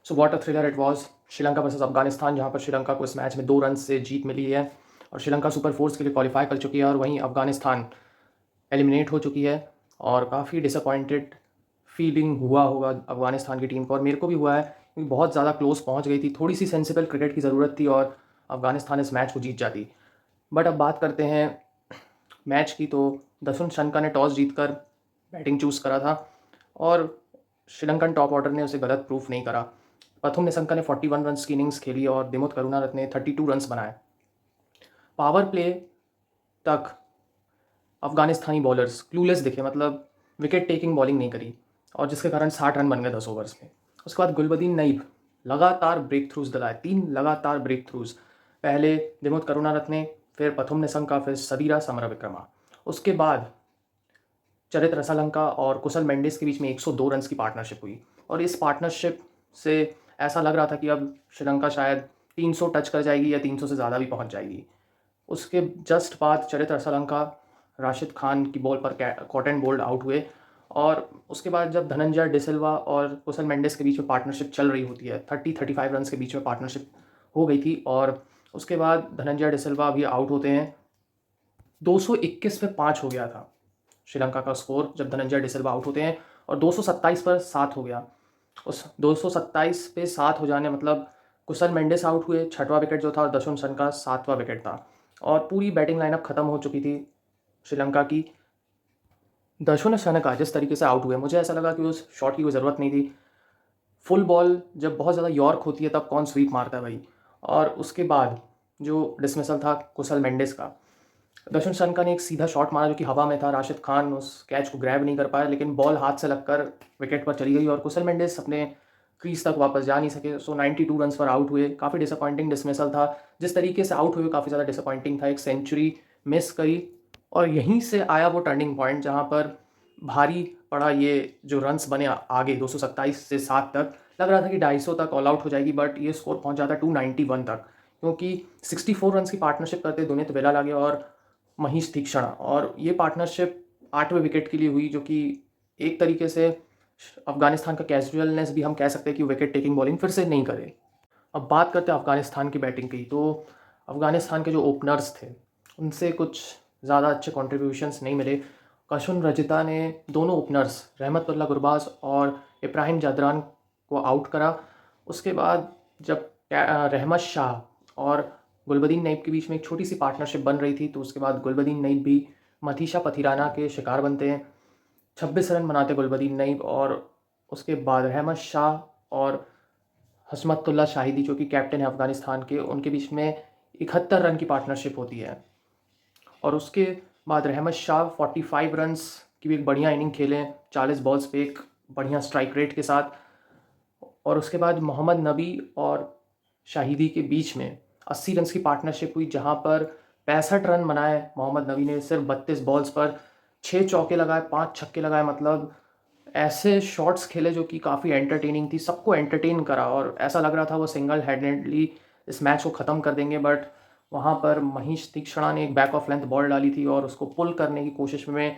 So what a thriller it was. Sri Lanka versus Afghanistan, जहां पर श्रीलंका को इस मैच में 2 रन से जीत मिली है और श्रीलंका सुपर फोर्स के लिए क्वालिफाई कर चुकी है, और वहीं अफगानिस्तान एलिमिनेट हो चुकी है। और काफ़ी डिसअपॉइंटेड फीलिंग हुआ होगा अफगानिस्तान की टीम को, और मेरे को भी हुआ है क्योंकि बहुत ज़्यादा क्लोज पहुंच गई थी। थोड़ी सी सेंसिबल क्रिकेट की ज़रूरत थी और अफगानिस्तान इस मैच को जीत जाती। बट अब बात करते हैं मैच की। तो दसुन शनका ने टॉस जीतकर बैटिंग चूज़ करा था और श्रीलंकन टॉप ऑर्डर ने उसे गलत प्रूफ नहीं करा। प्रथुम निशंका ने 41 रन की इनिंग्स खेली और दिमुथ करुणारत्ने ने 32 रन्स बनाए। पावर प्ले तक अफगानिस्तानी बॉलर्स क्लूलेस दिखे, मतलब विकेट टेकिंग बॉलिंग नहीं करी, और जिसके कारण 60 रन बन गए 10 ओवर्स में। उसके बाद गुलबदीन नईब लगातार ब्रेक थ्रूज दिलाए, 3 लगातार ब्रेक थ्रूज। पहले दिमुथ करुणारत्ने, फिर प्रथुम निशंका, फिर सदीरा समरविक्रमा। उसके बाद चरित रसालंका और कुशल मेंडिस के बीच में 102 रन की पार्टनरशिप हुई, और इस पार्टनरशिप से ऐसा लग रहा था कि अब श्रीलंका शायद 300 टच कर जाएगी या 300 से ज़्यादा भी पहुंच जाएगी। उसके जस्ट बाद चरित रसालंका राशिद खान की बॉल पर कॉट एंड बोल्ड आउट हुए, और उसके बाद जब धनंजय डिसिल्वा और कुशल मेंडिस के बीच में पार्टनरशिप चल रही होती है, 30-35 रन के बीच में पार्टनरशिप हो गई थी, और उसके बाद धनंजय डिसिल्वा भी आउट होते हैं। 221 पे 5 हो गया था श्रीलंका का स्कोर जब धनंजय डिसिल्वा आउट होते हैं, और 227 पर 7 हो गया। उस 227 पे 7 हो जाने मतलब कुशल मेंडिस आउट हुए, 6वां विकेट जो था, और दशुन सन का 7वां विकेट था, और पूरी बैटिंग लाइनअप खत्म हो चुकी थी श्रीलंका की। दशुन सनका जिस तरीके से आउट हुए, मुझे ऐसा लगा कि उस शॉट की कोई ज़रूरत नहीं थी। फुल बॉल जब बहुत ज़्यादा यॉर्क होती है तब कौन स्वीप मारता है भाई। और उसके बाद जो डिसमिसल था कुशल मेंडिस का, दर्शन सनका ने एक सीधा शॉट मारा जो कि हवा में था। राशिद खान उस कैच को ग्रैब नहीं कर पाया, लेकिन बॉल हाथ से लगकर विकेट पर चली गई और कुशल मेंडिस अपने क्रीज तक वापस जा नहीं सके। सो 92 रन पर आउट हुए। काफ़ी डिसअपॉइंटिंग डिसमिसल था, जिस तरीके से आउट हुए काफ़ी ज़्यादा डिसअपॉइंटिंग था। एक सेंचुरी मिस करी, और यहीं से आया वो टर्निंग पॉइंट जहाँ पर भारी पड़ा ये जो रन्स बने आगे 227 से 7 तक। लग रहा था कि 250 तक ऑल आउट हो जाएगी, बट ये स्कोर पहुंच जाता 291 तक, क्योंकि 64 रन की पार्टनरशिप करते दुनित बेलालागे और महीश तीक्षणा, और ये पार्टनरशिप 8वें विकेट के लिए हुई, जो कि एक तरीके से अफगानिस्तान का कैजुअलनेस भी हम कह सकते हैं कि विकेट टेकिंग बॉलिंग फिर से नहीं करे। अब बात करते हैं अफगानिस्तान की बैटिंग की। तो अफगानिस्तान के जो ओपनर्स थे उनसे कुछ ज़्यादा अच्छे कॉन्ट्रीब्यूशंस नहीं मिले। कशुन रजिता ने दोनों ओपनर्स रहमतुल्ला गुरबाज और इब्राहिम जादरान को आउट करा। उसके बाद जब रहमत शाह और गुलबदीन नईब के बीच में एक छोटी सी पार्टनरशिप बन रही थी, तो उसके बाद गुलबदीन नईब भी मथीशा पथिराना के शिकार बनते हैं। 26 रन बनाते गुलबदीन नईब, और उसके बाद रहमत शाह और हशमतुल्ला शाहिदी जो कि कैप्टन है अफगानिस्तान के, उनके बीच में 71 रन की पार्टनरशिप होती है। और उसके बाद रहमत शाह 45 रन्स की भी एक बढ़िया इनिंग खेलें, 40 बॉल्स पे एक बढ़िया स्ट्राइक रेट के साथ। और उसके बाद मोहम्मद नबी और शाहिदी के बीच में 80 रन की पार्टनरशिप हुई, जहां पर 65 रन बनाए मोहम्मद नबी ने सिर्फ 32 बॉल्स पर। 6 चौके लगाए, 5 छक्के लगाए, मतलब ऐसे शॉट्स खेले जो कि काफ़ी एंटरटेनिंग थी, सबको एंटरटेन करा, और ऐसा लग रहा था वो सिंगल हैंडेडली इस मैच को ख़त्म कर देंगे। बट वहाँ पर महीश तीक्षणा ने एक बैक ऑफ लेंथ बॉल डाली थी और उसको पुल करने की कोशिश में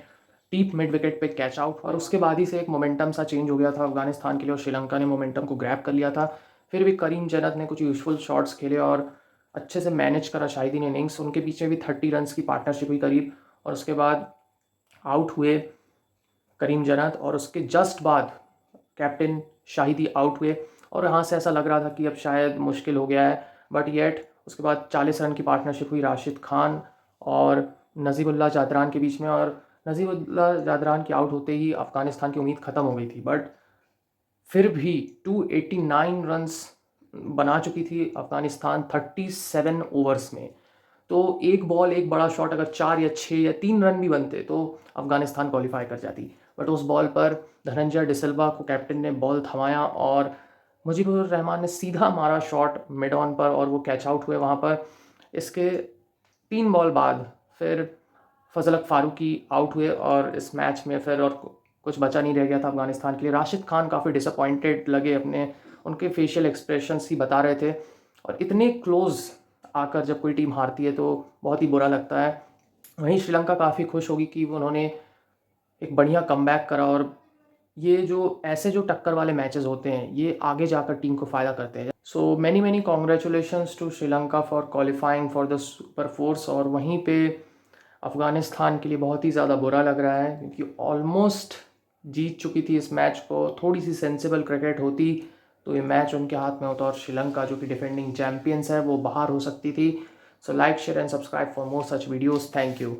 डीप मिड विकेट पे कैच आउट, और उसके बाद ही से एक मोमेंटम सा चेंज हो गया था अफगानिस्तान के लिए, और श्रीलंका ने मोमेंटम को ग्रैब कर लिया था। फिर भी करीम जन्नत ने कुछ यूजफुल शॉट्स खेले और अच्छे से मैनेज करा शाहिदी ने इनिंग्स। उनके पीछे भी 30 रन की पार्टनरशिप हुई करीब, और उसके बाद आउट हुए करीम जन्नत, और उसके जस्ट बाद कैप्टन शाहिदी आउट हुए, और यहाँ से ऐसा लग रहा था कि अब शायद मुश्किल हो गया है। बट येट उसके बाद 40 रन की पार्टनरशिप हुई राशिद खान और नजीबुल्लाह जादरान के बीच में, और नजीबुल्लाह जादरान के आउट होते ही अफगानिस्तान की उम्मीद ख़त्म हो गई थी। बट फिर भी 289 रन्स बना चुकी थी अफगानिस्तान 37 ओवर्स में। तो एक बॉल एक बड़ा शॉट अगर 4 या 6 या 3 रन भी बनते तो अफगानिस्तान क्वालिफाई कर जाती। बट उस बॉल पर धनंजय डिसिल्वा को कैप्टन ने बॉल थमाया, और मुजीबुर रहमान ने सीधा मारा शॉट मिड ऑन पर, और वो कैच आउट हुए वहाँ पर। इसके 3 बॉल बाद फिर फजलक फारूकी आउट हुए, और इस मैच में फिर और कुछ बचा नहीं रह गया था अफगानिस्तान के लिए। राशिद खान काफ़ी डिसअपॉइंटेड लगे, अपने उनके फेशियल एक्सप्रेशंस ही बता रहे थे, और इतने क्लोज आकर जब कोई टीम हारती है तो बहुत ही बुरा लगता है। वहीं श्रीलंका काफ़ी खुश होगी कि उन्होंने एक बढ़िया कमबैक करा और ये जो ऐसे जो टक्कर वाले मैचेस होते हैं ये आगे जाकर टीम को फ़ायदा करते हैं। So many congratulations to Sri Lanka for qualifying for the super fours. और वहीं पे अफ़गानिस्तान के लिए बहुत ही ज़्यादा बुरा लग रहा है क्योंकि ऑलमोस्ट जीत चुकी थी इस मैच को। थोड़ी सी सेंसिबल क्रिकेट होती तो ये मैच उनके हाथ में होता और श्रीलंका जो कि डिफेंडिंग चैम्पियंस है वो बाहर हो सकती थी। So like share and subscribe for more such videos. Thank you.